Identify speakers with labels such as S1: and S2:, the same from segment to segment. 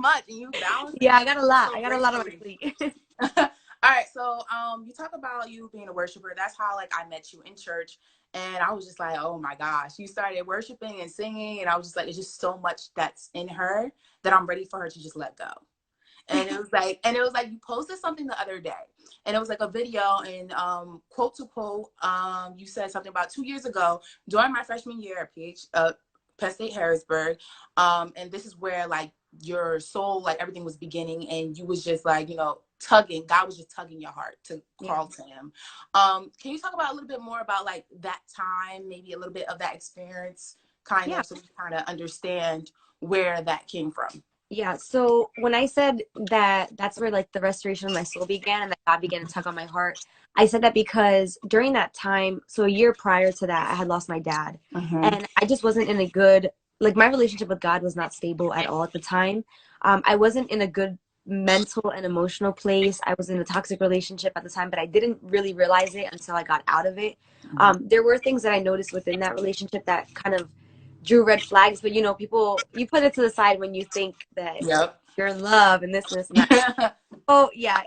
S1: much, and you balance it.
S2: Yeah, I got a lot.
S1: So
S2: I got a lot on my
S1: gracefully.
S2: plate.
S1: All right, so you talk about you being a worshiper. That's how like I met you in church, and I was just like, oh my gosh, you started worshiping and singing, and I was just like, it's just so much that's in her that I'm ready for her to just let go. And it was like you posted something the other day, and it was like a video, and quote to quote, you said something about 2 years ago during my freshman year at Penn State Harrisburg, and this is where like your soul, like everything was beginning, and you was just like, tugging. God was just tugging your heart to
S2: Yeah.
S1: crawl to Him. Can you talk about a little bit more about like that time, maybe a little bit of that experience, kind
S2: Yeah.
S1: of, so we kind of understand where that came from?
S2: Yeah. So when I said that that's where like the restoration of my soul began and that God began to tug on my heart, I said that because during that time, so a year prior to that, I had lost my dad.
S1: Mm-hmm.
S2: And I just wasn't in a good, like my relationship with God was not stable at all at the time. I wasn't in a good mental and emotional place. I was in a toxic relationship at the time, but I didn't really realize it until I got out of it. There were things that I noticed within that relationship that kind of drew red flags, but people, you put it to the side when you think that
S1: Yep.
S2: you're in love and this and that. Oh yeah.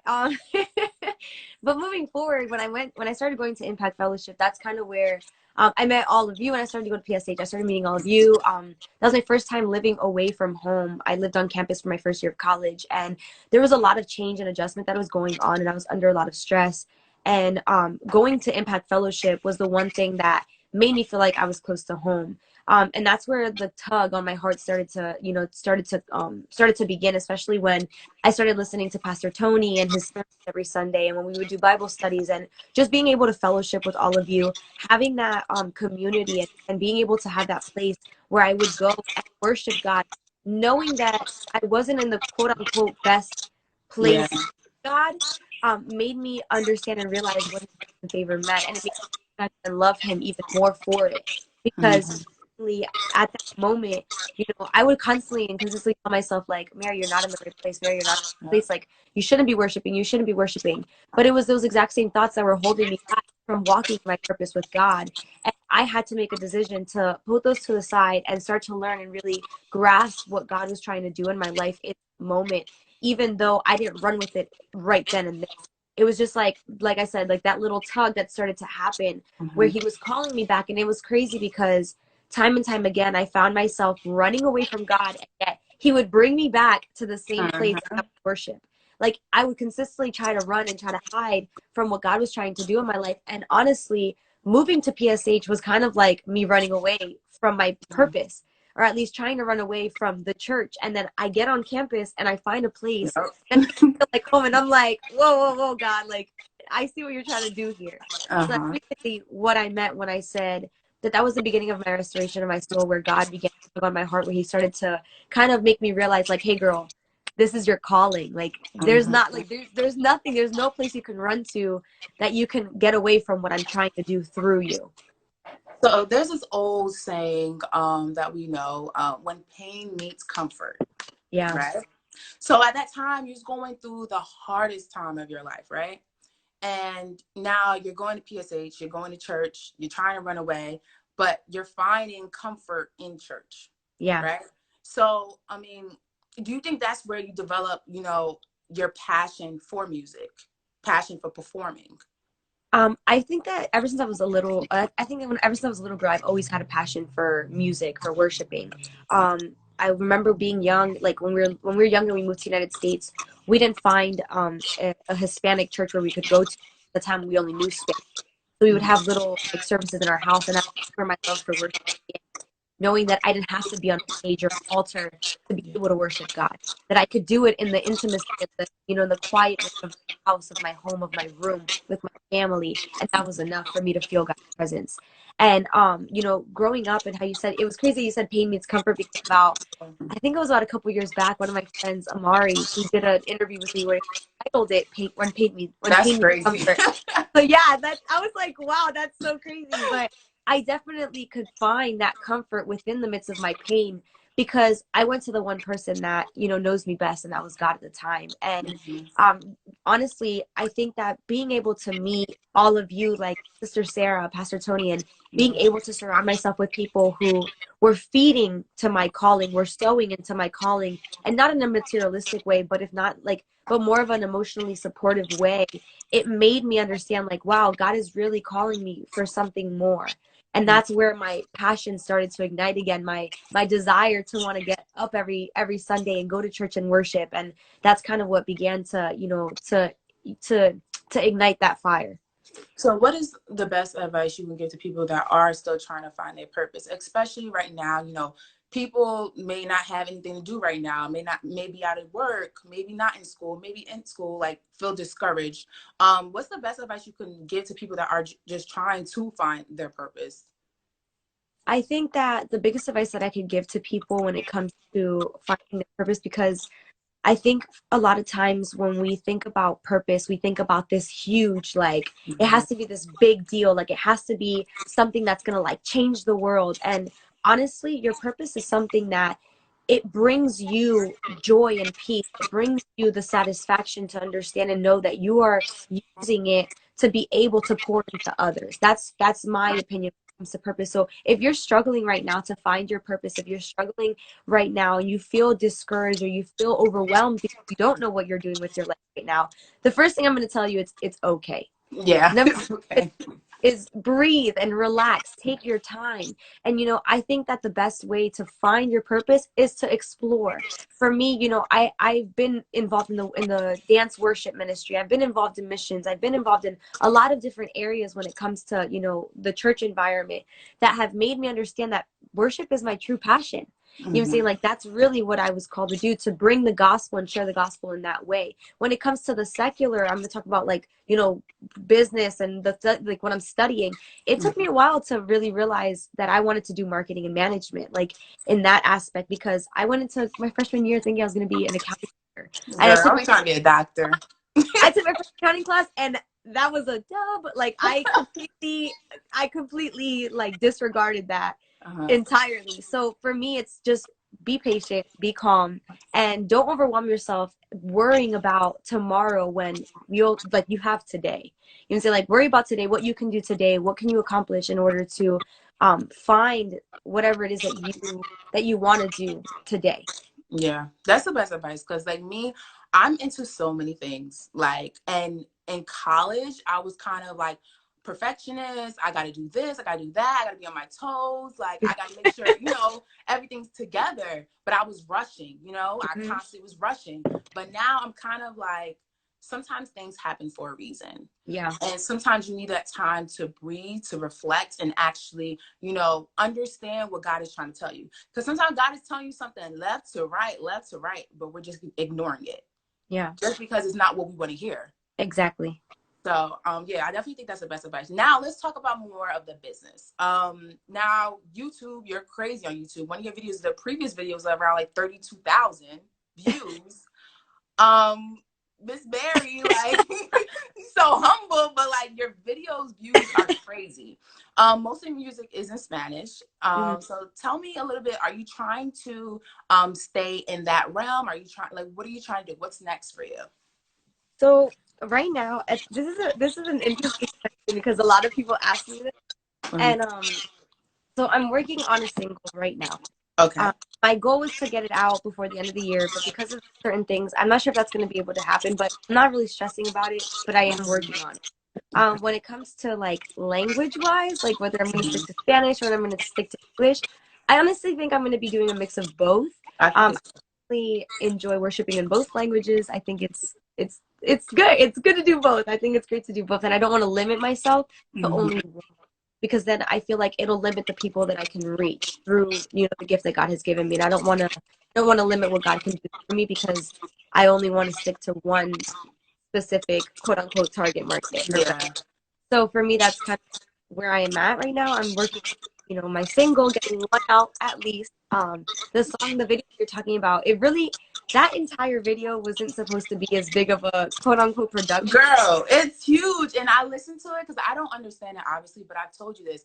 S2: But moving forward, when I started going to Impact Fellowship, that's kind of where I met all of you. And I started to go to PSH, I started meeting all of you. That was my first time living away from home. I lived on campus for my first year of college, and there was a lot of change and adjustment that was going on, and I was under a lot of stress. And going to Impact Fellowship was the one thing that made me feel like I was close to home. And that's where the tug on my heart started to begin, especially when I started listening to Pastor Tony and his sermons every Sunday, and when we would do Bible studies, and just being able to fellowship with all of you, having that community, and being able to have that place where I would go and worship God, knowing that I wasn't in the quote unquote best
S1: Yeah.
S2: place. God made me understand and realize what his favor meant, and it made me respect and love him even more for it, because
S1: Mm-hmm.
S2: at that moment, I would constantly and consistently tell myself, like, Mary, you're not in the right place. Mary, you're not in the right place. Like, you shouldn't be worshiping. You shouldn't be worshiping. But it was those exact same thoughts that were holding me back from walking my purpose with God. And I had to make a decision to put those to the side and start to learn and really grasp what God was trying to do in my life in the moment, even though I didn't run with it right then and there. It was just like I said, like that little tug that started to happen where
S1: Mm-hmm.
S2: he was calling me back. And it was crazy because time and time again, I found myself running away from God, and yet He would bring me back to the same place
S1: Mm-hmm.
S2: of worship. Like I would consistently try to run and try to hide from what God was trying to do in my life. And honestly, moving to PSH was kind of like me running away from my purpose, or at least trying to run away from the church. And then I get on campus and I find a place that makes me feel like home. And I'm like, whoa, whoa, whoa, God, like I see what you're trying to do here. So that's
S1: Uh-huh.
S2: basically what I meant when I said that was the beginning of my restoration of my soul, where God began to tug on my heart, where He started to kind of make me realize, like, hey, girl, this is your calling. Like, there's
S1: Mm-hmm.
S2: not like there's nothing, there's no place you can run to that you can get away from what I'm trying to do through you.
S1: So there's this old saying that we know, when pain meets comfort,
S2: Yeah.
S1: right? So at that time, you're going through the hardest time of your life, right? And now you're going to PSH, you're going to church, you're trying to run away, but you're finding comfort in church,
S2: Yeah.
S1: right? So, I mean, do you think that's where you develop, your passion for music, passion for performing?
S2: I think that ever since I was a little, I think that ever since I was a little girl, I've always had a passion for music, for worshiping. I remember being young, like when we were younger, we moved to the United States. We didn't find a Hispanic church where we could go to. At the time, we only knew Spanish, so we would have little like services in our house, and that's where my love for worship began, knowing that I didn't have to be on a stage or an altar to be able to worship God, that I could do it in the intimacy, of in the quietness of my house, of my home, of my room, with my family, and that was enough for me to feel God's presence. And growing up, and how you said it was crazy, you said pain means comfort, because I think it was about a couple years back, one of my friends, Amari, he did an interview with me where he titled it When
S1: That's
S2: Pain Meets
S1: crazy.
S2: Comfort." So yeah, that I was like, wow, that's so crazy. But I definitely could find that comfort within the midst of my pain, because I went to the one person that, knows me best, and that was God at the time. And
S1: Mhm.
S2: um, honestly, I think that being able to meet all of you, like Sister Sarah, Pastor Tony, and being able to surround myself with people who were feeding to my calling, were sowing into my calling, and not in a materialistic way, but if not like, but more of an emotionally supportive way, it made me understand like, wow, God is really calling me for something more. And that's where my passion started to ignite again, my desire to want to get up every Sunday and go to church and worship. And that's kind of what began to, to to ignite that fire.
S1: So, what is the best advice you can give to people that are still trying to find their purpose, especially right now? You know, people may not have anything to do right now, may be out of work, maybe not in school, maybe in school, like feel discouraged. What's the best advice you can give to people that are just trying to find their purpose?
S2: I think that the biggest advice that I could give to people when it comes to finding their purpose, because I think a lot of times when we think about purpose, we think about this huge, like, it has to be this big deal. Like, it has to be something that's going to, like, change the world. And honestly, your purpose is something that it brings you joy and peace. It brings you the satisfaction to understand and know that you are using it to be able to pour into others. That's my opinion when it comes to purpose. So if you're struggling right now to find your purpose, if you're struggling right now and you feel discouraged or you feel overwhelmed because you don't know what you're doing with your life right now, the first thing I'm going to tell you, it's okay.
S1: Yeah.
S2: Number
S1: Okay.
S2: is breathe and relax, take your time. And I think that the best way to find your purpose is to explore. For me, I've been involved in the dance worship ministry. I've been involved in missions. I've been involved in a lot of different areas when it comes to the church environment, that have made me understand that worship is my true passion. You know what I'm saying? Like, that's really what I was called to do, to bring the gospel and share the gospel in that way. When it comes to the secular, I'm going to talk about, like, business and like what I'm studying. It took me a while to really realize that I wanted to do marketing and management, like, in that aspect, because I went into my freshman year thinking I was going to be an accounting teacher. And
S1: Girl, I was trying to be a doctor.
S2: I took my first accounting class, and that was a dub. Like, I completely like disregarded that
S1: Uh-huh.
S2: entirely. So for me, it's just be patient, be calm, and don't overwhelm yourself worrying about tomorrow when you have today. You know, say, like, worry about today, what you can do today, what can you accomplish in order to find whatever it is that you want to do today.
S1: Yeah, that's the best advice. Because, like me, I'm into so many things. Like, and in college, I was kind of like perfectionist. I got to do this, I got to do that, I got to be on my toes. Like, I got to make sure, everything's together. But I was rushing, I
S2: Mhm.
S1: constantly was rushing. But now I'm kind of like, sometimes things happen for a reason.
S2: Yeah.
S1: And sometimes you need that time to breathe, to reflect, and actually, understand what God is trying to tell you. Because sometimes God is telling you something left to right, but we're just ignoring it
S2: Yeah.
S1: just because it's not what we want to hear.
S2: Exactly.
S1: So, yeah, I definitely think that's the best advice. Now, let's talk about more of the business. Now, YouTube, you're crazy on YouTube. One of your videos, the previous videos, around like 32,000 views. um Miss Barry, like, so humble, but like your videos views are crazy. Most of your music is in Spanish.
S2: Mhm.
S1: So tell me a little bit, are you trying to stay in that realm? Are you trying, like, what are you trying to do? What's next for you?
S2: So right now, this is an interesting question, because a lot of people ask me this,
S1: Mhm.
S2: and so I'm working on a single right now.
S1: Okay.
S2: Um, my goal was to get it out before the end of the year, but because of certain things, I'm not sure if that's going to be able to happen. But I'm not really stressing about it. But I am working on it. When it comes to, like, language wise, like whether I'm going to stick to Spanish or whether I'm going to stick to English, I honestly think I'm going to be doing a mix of both.
S1: I think
S2: I
S1: it's
S2: really enjoy worshiping in both languages. I think it's good. It's good to do both. I think it's great to do both, and I don't want to limit myself to only
S1: mhm.
S2: one, because then I feel like it'll limit the people that I can reach through the gift that God has given me. And I don't want to limit what God can do for me, because I only want to stick to one specific quote unquote target market.
S1: Yeah.
S2: So for me, that's kind of where I am at right now. I'm working on, my single, getting one out at least. The video you're talking about, that entire video wasn't supposed to be as big of a quote unquote production.
S1: Girl, it's huge. And I listened to it because I don't understand it, obviously, but I've told you this.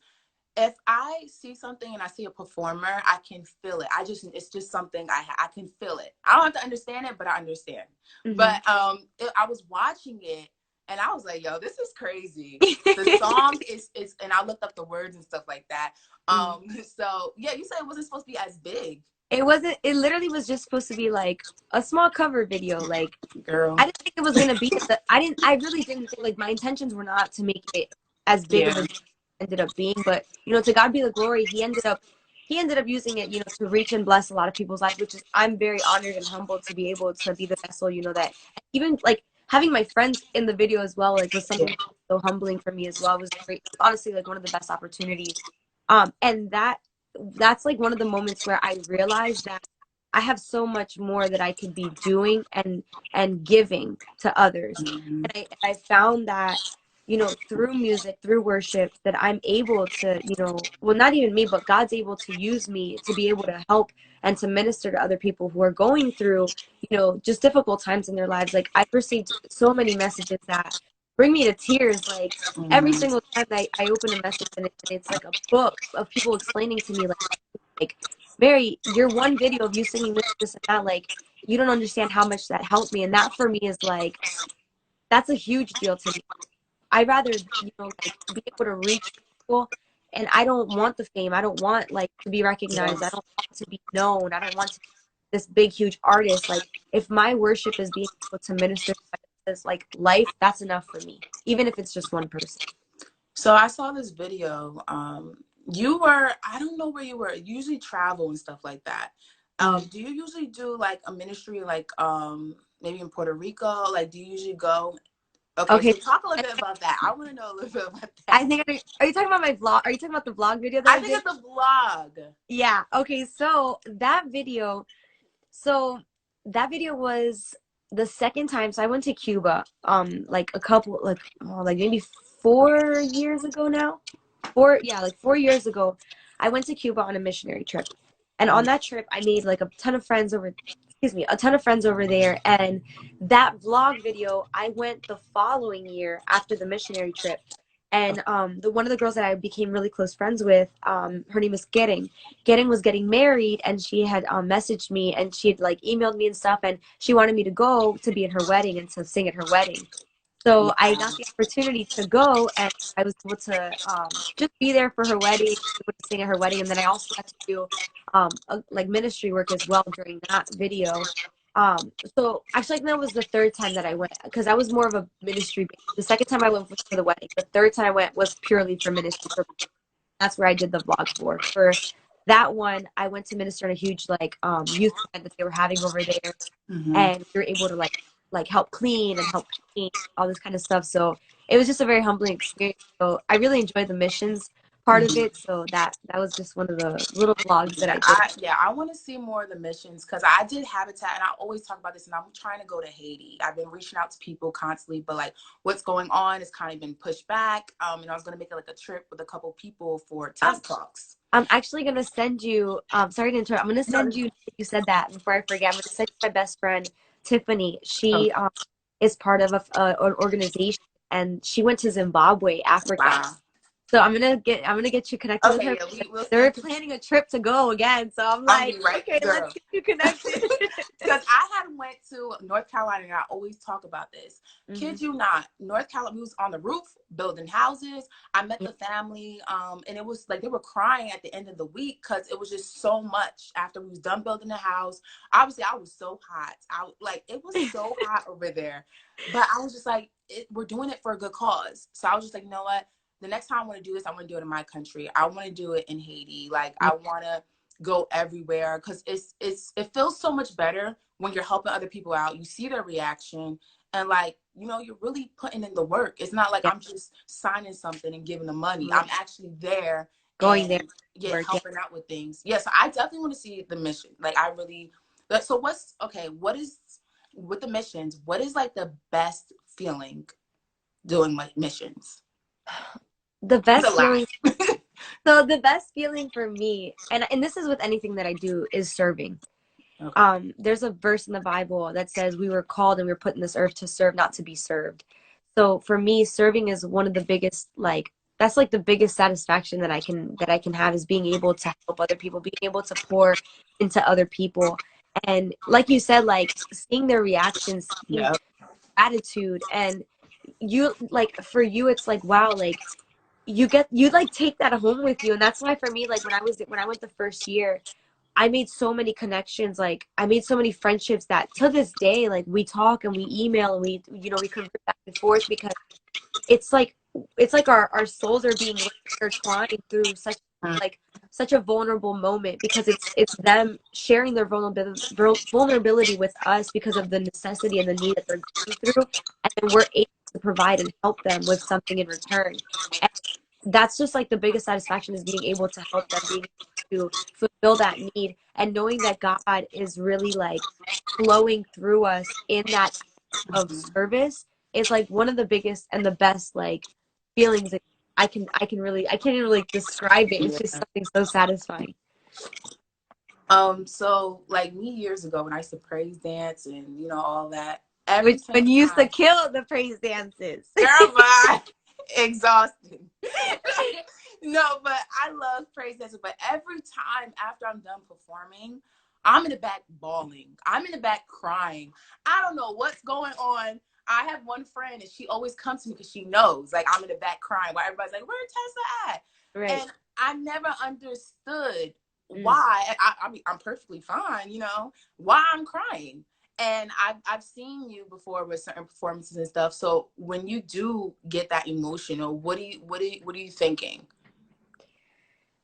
S1: if I see something and I see a performer, I can feel it. It's just something I can feel it. I don't have to understand it, but I understand.
S2: Hmm.
S1: But I was watching it and I was like, yo, this is crazy. The song is, and I looked up the words and stuff like that. So yeah, you said it wasn't supposed to be as big,
S2: It wasn't, it literally was just supposed to be like a small cover video. Like,
S1: girl.
S2: I didn't think it was gonna be I really didn't think, like, my intentions were not to make it as big of
S1: Yeah.
S2: a deal as it ended up being, but to God be the glory. He ended up using it, to reach and bless a lot of people's lives, which is, I'm very honored and humbled to be able to be the vessel, that even like having my friends in the video as well, like, was
S1: Yeah.
S2: something so humbling for me as well. It was great, honestly, like one of the best opportunities. And that's like one of the moments where I realized that I have so much more that I could be doing and giving to others.
S1: Mhm.
S2: And I found that, through music, through worship, that I'm able to, well, not even me, but God's able to use me to be able to help and to minister to other people who are going through, just difficult times in their lives. Like, I've received so many messages that bring me to tears. Like, every
S1: Mhm.
S2: single time I open a message, and it's like a book of people explaining to me, like, Mary, your one video of you singing this and that, like, you don't understand how much that helped me. And that for me is like, that's a huge deal to me. I rather, like, be able to reach people, and I don't want the fame. I don't want, like, to be recognized. I
S1: Yes.
S2: don't want to be known. I don't want to be this big, huge artist. Like, if my worship is being able to minister to this, like, life, that's enough for me, even if it's just one person.
S1: So I saw this video. You were, I don't know where you were. You usually travel and stuff like that.
S2: Mm.
S1: Do you usually do like a ministry like maybe in Puerto Rico? Like, do you usually go? Okay,
S2: Okay.
S1: so talk a little bit about that. I want to know a little bit about
S2: I
S1: that.
S2: think, are you talking about my vlog? Are you talking about the vlog video that
S1: I
S2: I
S1: think
S2: did?
S1: it's a vlog.
S2: Yeah. Okay. So that video was the second time. So I went to Cuba, like a couple, like, like maybe 4 years ago now. Yeah, like 4 years ago, I went to Cuba on a missionary trip. And on that trip, I made like a ton of friends a ton of friends over there. And that vlog video, I went the following year after the missionary trip. And the one of the girls that I became really close friends with, her name is Gering. Gering was getting married, and she had messaged me, and she had like emailed me and stuff, and she wanted me to go to be at her wedding and to sing at her wedding. So I got the opportunity to go, and I was able to just be there for her wedding, able to sing at her wedding, and then I also got to do like ministry work as well during that video. So actually, I think that was the third time that I went, because I was more of a ministry. The second time I went was for the wedding. The third time I went was purely for ministry. That's where I did the vlog for. For that one, I went to minister in a huge like youth event that they were having over there,
S1: Mm-hmm.
S2: and we were able to like help clean and help paint, all this kind of stuff. So it was just a very humbling experience. So I really enjoyed the missions part of it. So that was just one of the little vlogs that
S1: Yeah,
S2: I did.
S1: I want to see more of the missions because I did Habitat and I always talk about this and I'm trying to go to Haiti. I've been reaching out to people constantly, but like what's going on has kind of been pushed back. And I was gonna make it like a trip with a couple people for Tess
S2: Um,
S1: talks.
S2: I'm actually gonna send you. Sorry to interrupt. I'm gonna
S1: No,
S2: send you. You said that before I forget. I'm gonna send you my best friend Tiffany. She
S1: okay.
S2: is part of an organization, and she went to Zimbabwe, Africa.
S1: Wow.
S2: So I'm gonna get you connected with
S1: Okay,
S2: her.
S1: yeah, we'll stay.
S2: They're planning a trip to go again. So I'm
S1: I'm
S2: like,
S1: be right,
S2: okay, let's
S1: girl.
S2: get you connected.
S1: Because I had went to North Carolina and I always talk about this.
S2: Hmm.
S1: Kid you not, North Carolina, we was on the roof building houses. I met the family, and it was like they were crying at the end of the week because it was just so much after we was done building the house. Obviously, I was so hot. It was so hot over there. But I was just like, we're doing it for a good cause. So I was just like, you know what? The next time I want to do this, I want to do it in my country. I want to do it in Haiti. Like
S2: Yeah,
S1: I want to go everywhere because it feels so much better when you're helping other people out. You see their reaction and like you're really putting in the work. It's not like
S2: yeah.
S1: I'm just signing something and giving them money.
S2: Right.
S1: I'm actually there
S2: Going there
S1: and
S2: to
S1: yeah,
S2: work. Yeah.
S1: helping out with things. Yeah, so I definitely want to see the mission. Like I really so what's okay, what is with the missions, what is like the best feeling doing like missions?
S2: The
S1: It's a
S2: best
S1: lot.
S2: feeling. So the best feeling for me, and this is with anything that I do, is serving.
S1: Okay.
S2: There's a verse in the Bible that says we were called and we were put in this earth to serve, not to be served. So for me, serving is one of the biggest, like, that's like the biggest satisfaction that I can have, is being able to help other people, being able to pour into other people. And like you said, like seeing their reactions, seeing
S1: Yeah.
S2: gratitude, and you like, for you it's like, wow, like you like take that home with you. And that's why for me, like when I went the first year, I made so many connections. Like I made so many friendships that to this day, like we talk and we email and we convert back and forth, because it's like our souls are being intertwined through like such a vulnerable moment, because it's them sharing their vulnerability with us because of the necessity and the need that they're going through, and then we're able to provide and help them with something in return. And that's just like the biggest satisfaction, is being able to help them, being able to fulfill that need, and knowing that God is really like flowing through us in that of service is like one of the biggest and the best like feelings that I can't even like describe it. It's just
S1: Yeah.
S2: something so satisfying.
S1: So like me years ago when I used to praise dance and all that, every
S2: Which
S1: single
S2: when you used to
S1: time,
S2: kill the praise dances.
S1: girl, bye. Exhausting. No, but I love praise dancing. But every time after I'm done performing, I'm in the back bawling. I'm in the back crying. I don't know what's going on. I have one friend and she always comes to me because she knows like I'm in the back crying while everybody's like, "Where's Tessa at?"
S2: Right.
S1: And I never understood
S2: Mm.
S1: why. I mean, I'm perfectly fine, why I'm crying. And I've seen you before with certain performances and stuff. So when you do get that emotional, what are you thinking?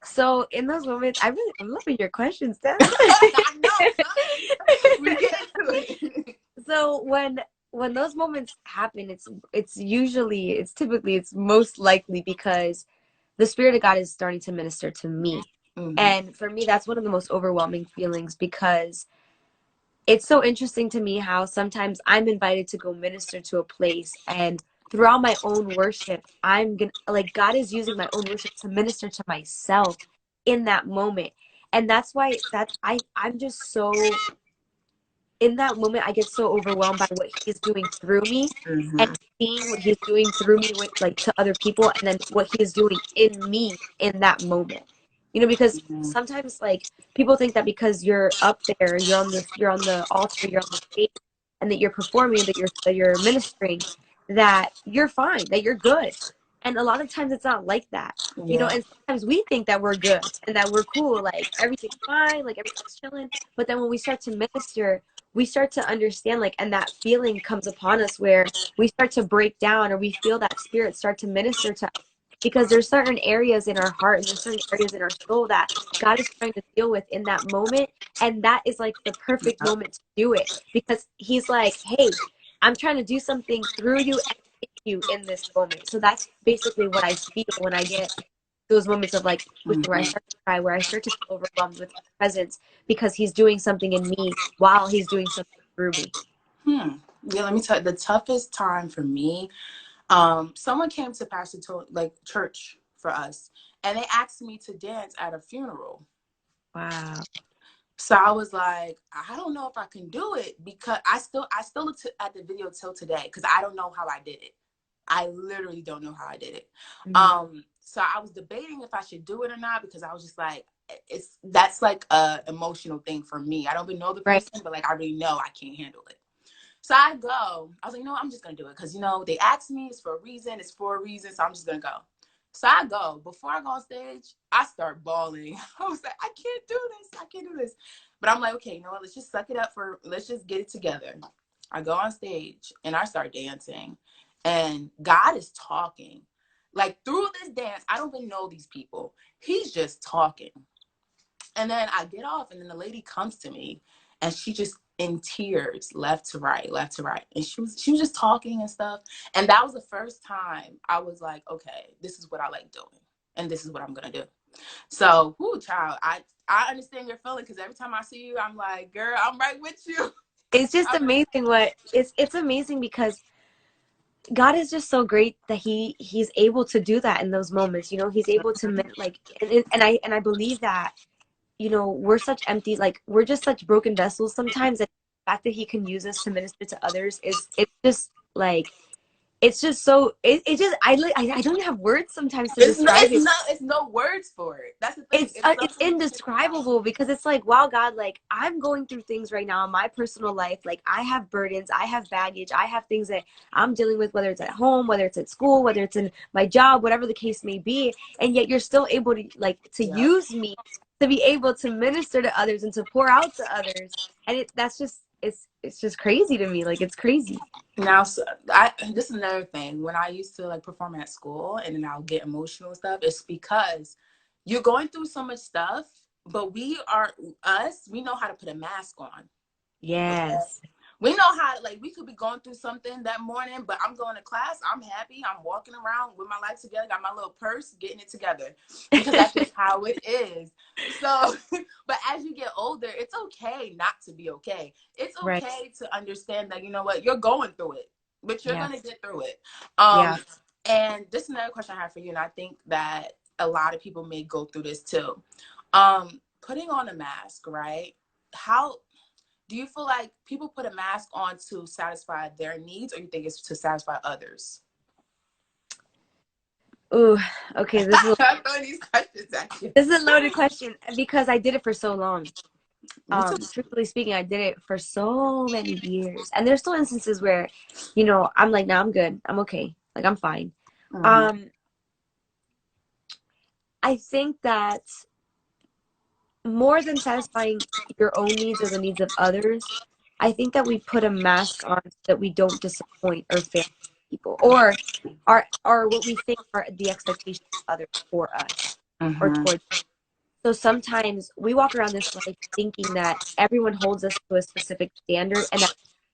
S2: So in those moments, I'm loving your questions, Tess.
S1: I know, son. We get into it.
S2: So when those moments happen, it's typically it's most likely because the Spirit of God is starting to minister to me.
S1: Mm-hmm.
S2: And for me, that's one of the most overwhelming feelings, because it's so interesting to me how sometimes I'm invited to go minister to a place, and throughout my own worship, I'm gonna like God is using my own worship to minister to myself in that moment. And that's why I'm just so in that moment I get so overwhelmed by what he's doing through me, and
S1: Mm-hmm.
S2: seeing what he's doing through me with like to other people, and then what he is doing in me in that moment. Because
S1: Mm-hmm.
S2: sometimes like people think that because you're up there, you're on the altar, you're on the stage, and that you're performing, that you're ministering, that you're fine, that you're good. And a lot of times it's not like that.
S1: Yeah.
S2: And sometimes we think that we're good and that we're cool, like everything's fine, like everything's chilling. But then when we start to minister, we start to understand, like, and that feeling comes upon us where we start to break down, or we feel that spirit start to minister to us, because there's certain areas in our heart and there's certain areas in our soul that God is trying to deal with in that moment. And that is like the perfect
S1: Yep.
S2: moment to do it, because he's like, hey, I'm trying to do something through you and in you in this moment. So that's basically what I feel when I get those moments of like where I
S1: Mm-hmm.
S2: start to cry, where I start to feel overwhelmed with his presence, because he's doing something in me while he's doing something through me.
S1: Yeah, let me tell you, the toughest time for me, someone came to Pastor like church for us, and they asked me to dance at a funeral.
S2: Wow.
S1: So I was like, I don't know if I can do it, because I still look at the video till today because I don't know how I did it. I literally don't know how I did it.
S2: Mm-hmm.
S1: So I was debating if I should do it or not, because I was just like, that's like a emotional thing for me. I don't even know the
S2: Right.
S1: person, but like I already know I can't handle it. So I go. I was like, no, I'm just gonna do it because they asked me. It's for a reason. It's for a reason. So I'm just gonna go. So I go. Before I go on stage, I start bawling. I was like, I can't do this. I can't do this. But I'm like, okay, you know what? Let's just suck it up let's just get it together. I go on stage and I start dancing, and God is talking. Like through this dance, I don't even know these people. He's just talking. And then I get off, and then the lady comes to me, and she just in tears, left to right, left to right. And she was just talking and stuff. And that was the first time I was like, okay, this is what I like doing. And this is what I'm gonna do. So, whoo, child, I understand your feeling, because every time I see you, I'm like, girl, I'm right with you.
S2: It's just
S1: I'm
S2: amazing what it's amazing, because God is just so great that he's able to do that in those moments. He's able to like, and I believe that we're such empty, like we're just such broken vessels sometimes, and the fact that he can use us to minister to others is it's just like it's just so it just I don't have words sometimes to describe it.
S1: It's no words for it. That's the thing.
S2: It's indescribable because it's like, wow, God, like I'm going through things right now in my personal life. Like I have burdens, I have baggage, I have things that I'm dealing with, whether it's at home, whether it's at school, whether it's in my job, whatever the case may be. And yet you're still able to like to
S1: Yeah.
S2: use me to be able to minister to others and to pour out to others. And that's just it's just crazy to me. Like it's crazy.
S1: Now, so this is another thing. When I used to like perform at school and then I'll get emotional and stuff, it's because you're going through so much stuff, but we know how to put a mask on. Okay?
S2: Yes.
S1: We know how, like, we could be going through something that morning, but I'm going to class. I'm happy. I'm walking around with my life together, got my little purse, getting it together because that's just how it is. So, but as you get older, it's okay not to be okay. It's okay
S2: Right.
S1: to understand that, you know what, you're going through it, but you're going to get through it.
S2: Yeah.
S1: And this is another question I have for you, and I think that a lot of people may go through this too. Putting on a mask, right? How do you feel like people put a mask on to satisfy their needs, or you think it's to satisfy others?
S2: Ooh, okay.
S1: I'm throwing these questions at you.
S2: This is a loaded question because I did it for so long.
S1: Me too.
S2: Truthfully speaking, I did it for so many years, and there's still instances where, I'm like, nah, I'm good, I'm okay, like I'm fine.
S1: Mm-hmm.
S2: Um, I think that more than satisfying your own needs or the needs of others, I think that we put a mask on so that we don't disappoint or fail people, or are what we think are the expectations of others for us or
S1: Mm-hmm.
S2: towards. So sometimes we walk around this life thinking that everyone holds us to a specific standard and that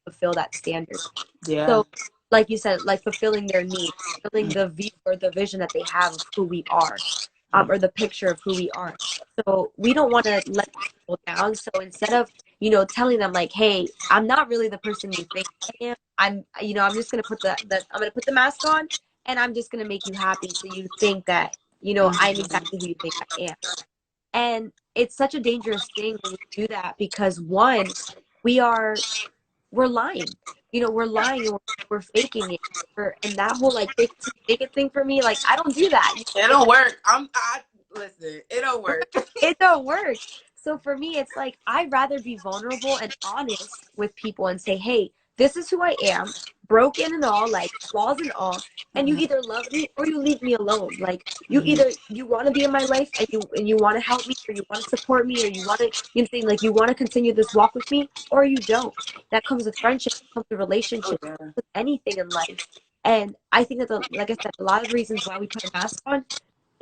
S2: we fulfill that standard.
S1: Yeah.
S2: So, like you said, like fulfilling their needs, fulfilling the view or the vision that they have of who we are, or the picture of who we are. So we don't want to let people down. So instead of, telling them like, hey, I'm not really the person you think I am. I'm just gonna put I'm gonna put the mask on and I'm just gonna make you happy so you think that, I'm exactly who you think I am. And it's such a dangerous thing when we do that because one, we are we're lying. We're lying and we're faking it. And that whole like fake it till you make it thing for me, like I don't do that.
S1: It don't work. Listen, it don't work.
S2: It don't work. So for me, it's like I'd rather be vulnerable and honest with people and say, hey, this is who I am, broken and all, like flaws and all. And you
S1: Mm-hmm.
S2: either love me or you leave me alone. Like
S1: Mm-hmm.
S2: you want to be in my life and you want to help me or you want to support me or you want to saying like you want to continue this walk with me or you don't. That comes with friendship, comes with
S1: Oh
S2: relationship,
S1: yeah.
S2: with anything in life. And I think that like I said, a lot of reasons why we put a mask on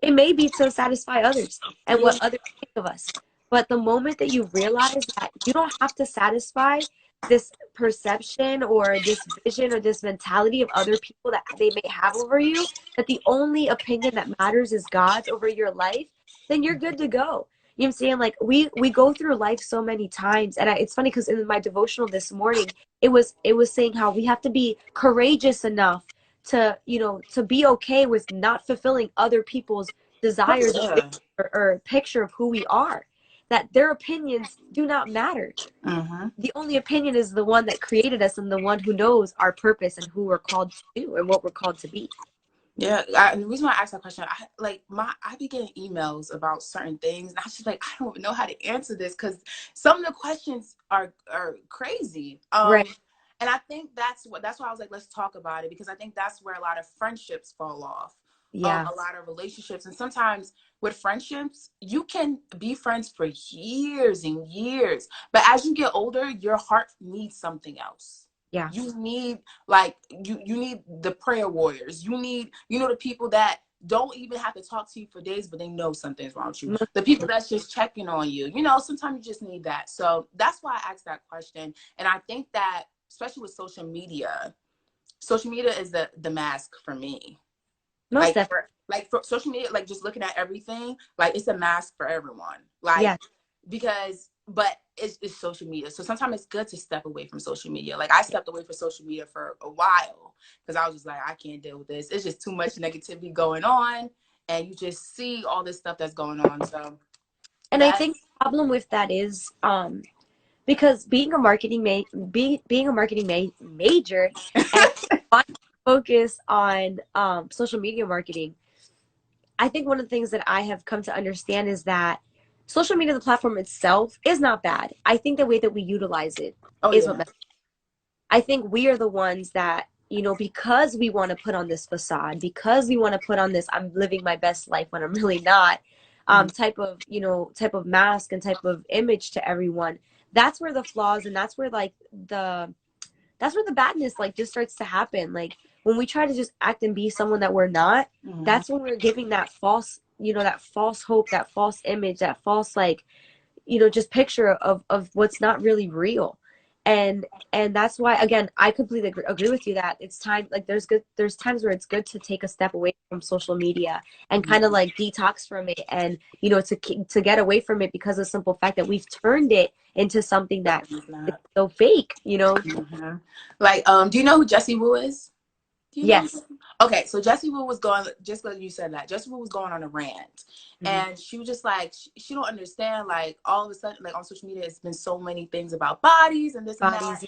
S2: it may be to satisfy others and
S1: Yeah.
S2: what others think of us. But the moment that you realize that you don't have to satisfy this perception or this vision or this mentality of other people that they may have over you, that the only opinion that matters is God's over your life, then you're good to go. You know what I'm saying? Like we go through life so many times, and it's funny because in my devotional this morning, it was saying how we have to be courageous enough to be okay with not fulfilling other people's
S1: Oh
S2: desires
S1: yeah.
S2: or picture of who we are, that their opinions do not matter.
S1: Mm-hmm.
S2: The only opinion is the one that created us and the one who knows our purpose and who we're called to do and what we're called to be.
S1: Yeah, the reason why I asked that question, I be getting emails about certain things, and I was just like, I don't even know how to answer this because some of the questions are crazy.
S2: Right.
S1: And I think that's why I was like, let's talk about it because I think that's where a lot of friendships fall off,
S2: Yeah.
S1: a lot of relationships, and sometimes with friendships, you can be friends for years and years, but as you get older, your heart needs something else.
S2: Yeah.
S1: You need like you need the prayer warriors. You need the people that don't even have to talk to you for days, but they know something's wrong with you. The people that's just checking on you. Sometimes you just need that. So that's why I asked that question. And I think that especially with social media is the mask for me.
S2: Most definitely.
S1: For social media, like just looking at everything, like it's a mask for everyone. Like
S2: Yeah.
S1: but it's social media. So sometimes it's good to step away from social media. Like I stepped away from social media for a while because I was just like, I can't deal with this. It's just too much negativity going on. And you just see all this stuff that's going on. So
S2: And I think
S1: that's
S2: the problem with that is because being a marketing major and focus on social media marketing, I think one of the things that I have come to understand is that social media, the platform itself, is not bad. I think the way that we utilize it
S1: Oh
S2: is what
S1: yeah.
S2: matters. I think we are the ones that, because we want to put on this facade, because we want to put on this I'm living my best life when I'm really not,
S1: Mhm.
S2: type of mask and type of image to everyone. That's where the flaws, and that's where the badness like just starts to happen. Like when we try to just act and be someone that we're not,
S1: Mhm.
S2: that's when we're giving that false, that false hope, that false image, that false like, just picture of what's not really real. And that's why, again, I completely agree with you that it's time, like there's times where it's good to take a step away from social media and kind of
S1: Mhm.
S2: like detox from it, and to get away from it, because of the simple fact that we've turned it into something that
S1: It's
S2: is
S1: not.
S2: so fake.
S1: Mhm. Like, do you know who Jesse Wu is? Do you know?
S2: Yes.
S1: Okay, so Jessie Wu was going, just like you said that, Jessie Wu was going on a rant.
S2: Mhm.
S1: And she was just like, she don't understand, like, all of a sudden, like, on social media, it's been so many things about bodies and this and that.
S2: Bodies.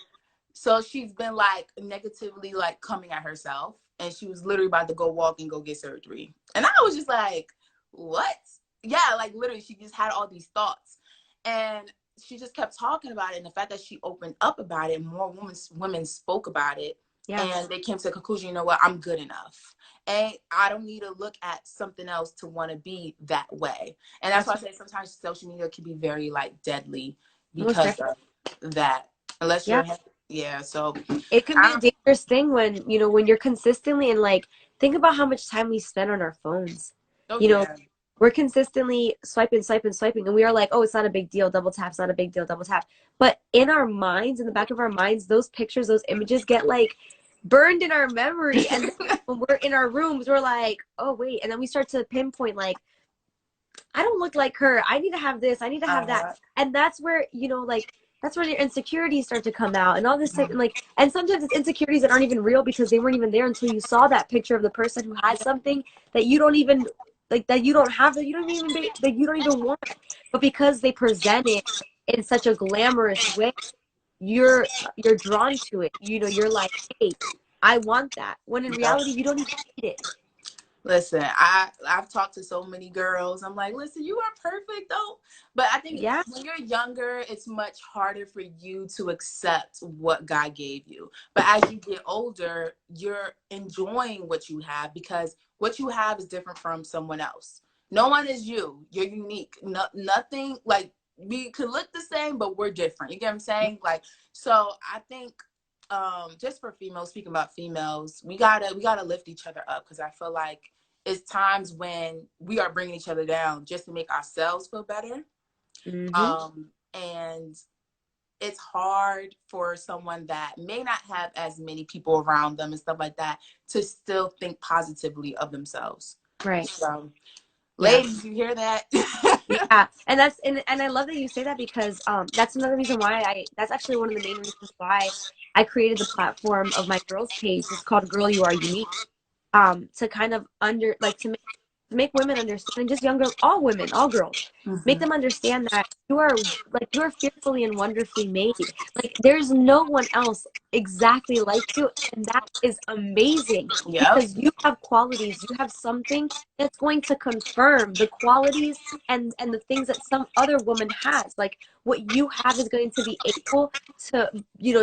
S1: So she's been, like, negatively, like, coming at herself. And she was literally about to go walk and go get surgery. And I was just like, what? Yeah, like, literally, she just had all these thoughts. And she just kept talking about it. And the fact that she opened up about it, more women spoke about it,
S2: Yeah.
S1: and they came to the conclusion, you know what, I'm good enough. And I don't need to look at something else to want to be that way. And that's why
S2: That's
S1: I say sometimes social media can be very like deadly
S2: most
S1: because
S2: definitely.
S1: of that. Unless
S2: Yeah.
S1: you're, yeah. So
S2: It can be a
S1: I
S2: dangerous thing when, when you're consistently, and like, think about how much time we spend on our phones.
S1: don't. Oh
S2: You know,
S1: yeah.
S2: we're consistently swiping, swiping, swiping, and we are like, oh, it's not a big deal. Double tap's not a big deal. Double tap. But in our minds, in the back of our minds, those pictures, those images get like burned in our memory. And then when we're in our rooms, we're like, oh, wait. And then we start to pinpoint, like, I don't look like her. I need to have this. I need to have that.
S1: uh,
S2: And that's where, like, that's where your insecurities start to come out and all this type, and like, and sometimes it's insecurities that aren't even real because they weren't even there until you saw that picture of the person who has something that you don't even like, that you don't have, that you don't even that you don't even want. But because they present it in such a glamorous way, you're drawn to it. You're like, hey, I want that. When in
S1: yeah.
S2: reality, you don't even need it.
S1: Listen, I've talked to so many girls. I'm like, listen, you are perfect though. But I think
S2: Yeah.
S1: when you're younger, it's much harder for you to accept what God gave you. But as you get older, you're enjoying what you have because what you have is different from someone else. No one is you. You're unique. No, nothing like we could look the same, but we're different. You get what I'm saying? Like, so I think just for females, speaking about females, we gotta lift each other up because I feel like it's times when we are bringing each other down just to make ourselves feel better.
S2: Mm-hmm.
S1: And it's hard for someone that may not have as many people around them and stuff like that to still think positively of themselves.
S2: Right.
S1: So
S2: Yeah.
S1: ladies, you hear that?
S2: Yeah, and I love that you say that, because that's another reason why that's actually one of the main reasons why I created the platform of my girls page. It's called Girl You Are Unique. To kind of to make women understand, and just younger, all women, all girls, make
S1: Mhm.
S2: them understand that you are fearfully and wonderfully made. Like there's no one else exactly like you, and that is amazing
S1: Yep.
S2: because you have qualities, you have something that's going to confirm the qualities and the things that some other woman has. Like what you have is going to be able to,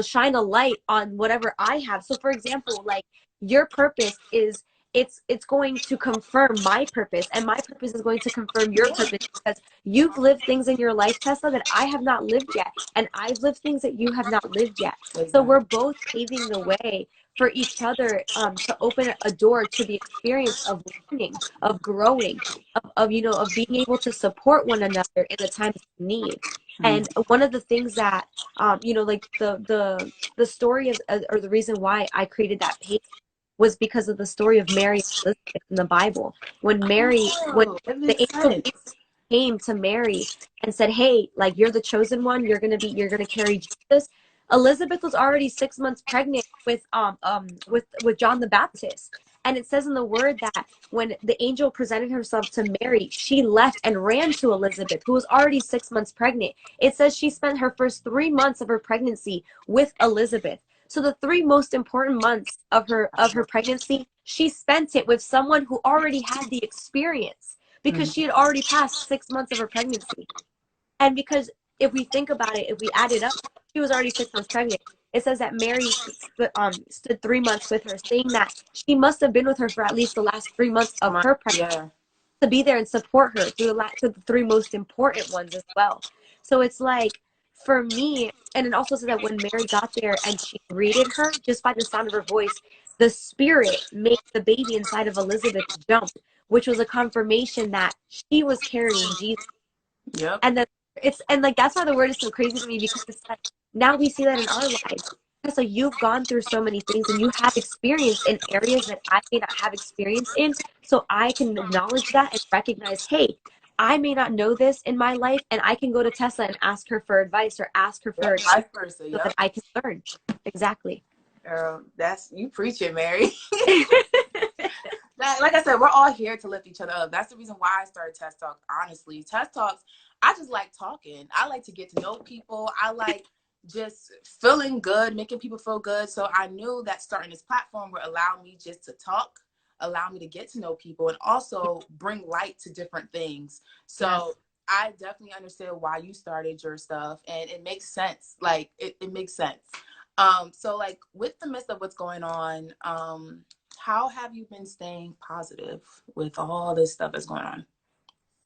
S2: shine a light on whatever I have. So for example, like your purpose is, it's going to confirm my purpose, and my purpose is going to confirm your purpose, because you've lived things in your life, Tessa, that I have not lived yet, and I've lived things that you have not lived yet. So we're
S1: Exactly.
S2: both paving the way for each other, to open a door to the experience of learning, of growing, of being able to support one another in the times of need.
S1: Mhm.
S2: And one of the things that, like the story is, or the reason why I created that page, was because of the story of Mary and Elizabeth in the Bible. When
S1: Oh, that
S2: the
S1: makes
S2: angel
S1: sense.
S2: came to Mary and said, "Hey, like you're the chosen one. You're gonna carry Jesus." Elizabeth was already 6 months pregnant with John the Baptist. And it says in the word that when the angel presented herself to Mary, she left and ran to Elizabeth, who was already 6 months pregnant. It says she spent her first 3 months of her pregnancy with Elizabeth. So the 3 most important months of her pregnancy, she spent it with someone who already had the experience because she had already passed 6 months of her pregnancy. And because if we think about it, if we add it up, she was already 6 months pregnant. It says that Mary stood 3 months with her, saying that she must have been with her for at least the last 3 months of her pregnancy
S1: Yeah.
S2: to be there and support her through the 3 most important ones as well. So it's like, for me, and it also said that when Mary got there and she greeted her, just by the sound of her voice, the spirit made the baby inside of Elizabeth jump, which was a confirmation that she was carrying Jesus.
S1: Yep.
S2: And then and like that's why the word is so crazy to me, because it's like now we see that in our lives. So you've gone through so many things and you have experience in areas that I may not have experience in. So I can acknowledge that and recognize, hey, I may not know this in my life, and I can go to Tessa and ask her for advice or ask her for
S1: Yep.
S2: advice
S1: Vice versa.
S2: so that
S1: Yep.
S2: I can learn. Exactly.
S1: That's you preaching, Mary. Like I said, we're all here to lift each other up. That's the reason why I started Tess Talks. Honestly, Tess Talks, I just like talking. I like to get to know people. I like just feeling good, making people feel good. So I knew that starting this platform would allow me just to talk, allow me to get to know people, and also bring light to different things. So
S2: Yes.
S1: I definitely understand why you started your stuff, and it makes sense. Like it makes sense. So like with the midst of what's going on, how have you been staying positive with all this stuff that's going on?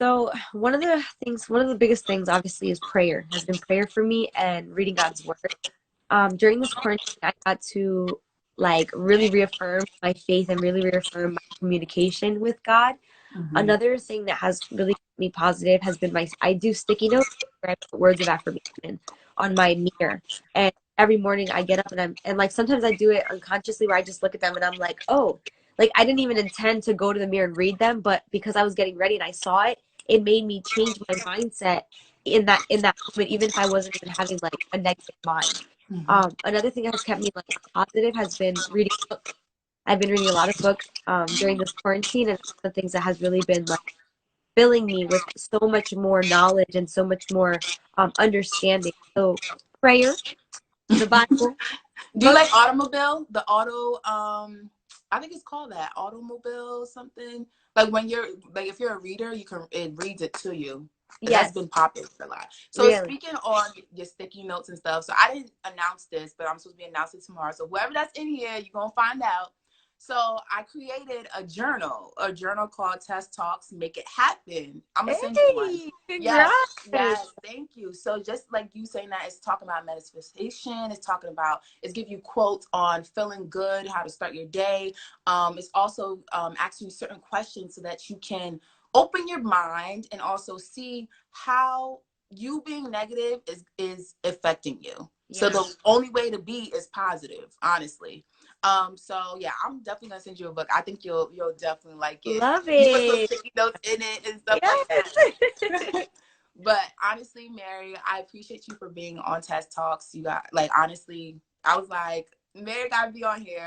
S2: So one of the biggest things, obviously, is prayer. Has been prayer for me and reading God's word. During this quarantine, I got to like really reaffirm my faith and really reaffirm my communication with God.
S1: Mm-hmm.
S2: Another thing that has really kept me positive has been I do sticky notes where I put words of affirmation on my mirror. And every morning I get up and like sometimes I do it unconsciously where I just look at them and I'm like, oh, like I didn't even intend to go to the mirror and read them, but because I was getting ready and I saw it, it made me change my mindset in that moment, even if I wasn't even having like a negative mind.
S1: Mm-hmm.
S2: Another thing that has kept me like positive has been reading books. I've been reading a lot of books during this quarantine, and the things that has really been like filling me with so much more knowledge and so much more understanding. So prayer, the Bible,
S1: Do you
S2: books.
S1: like automobile? The auto, I think it's called that automobile something. Like when you're like if you're a reader, it reads it to you. That's
S2: Yes,
S1: been popular a lot. So
S2: really.
S1: speaking on your sticky notes and stuff, so I didn't announce this, but I'm supposed to be announcing tomorrow. So whoever that's in here, you're gonna find out. So I created a journal called Tess Talks, Make It Happen. I'm gonna send you one.
S2: Hey,
S1: Yes,
S2: congrats.
S1: yes, thank you. So just like you saying that, it's talking about manifestation. It's talking about it's give you quotes on feeling good, how to start your day. It's also asking you certain questions so that you can open your mind and also see how you being negative is affecting you. So
S2: Yeah.
S1: the only way to be is positive, honestly. So yeah, I'm definitely gonna send you a book. I think you'll definitely like it.
S2: Love
S1: You put some
S2: it.
S1: sticky notes in it and stuff like
S2: Yes.
S1: that. But honestly, Mary, I appreciate you for being on Test Talks. You got like honestly, I was like, Mary gotta be on here.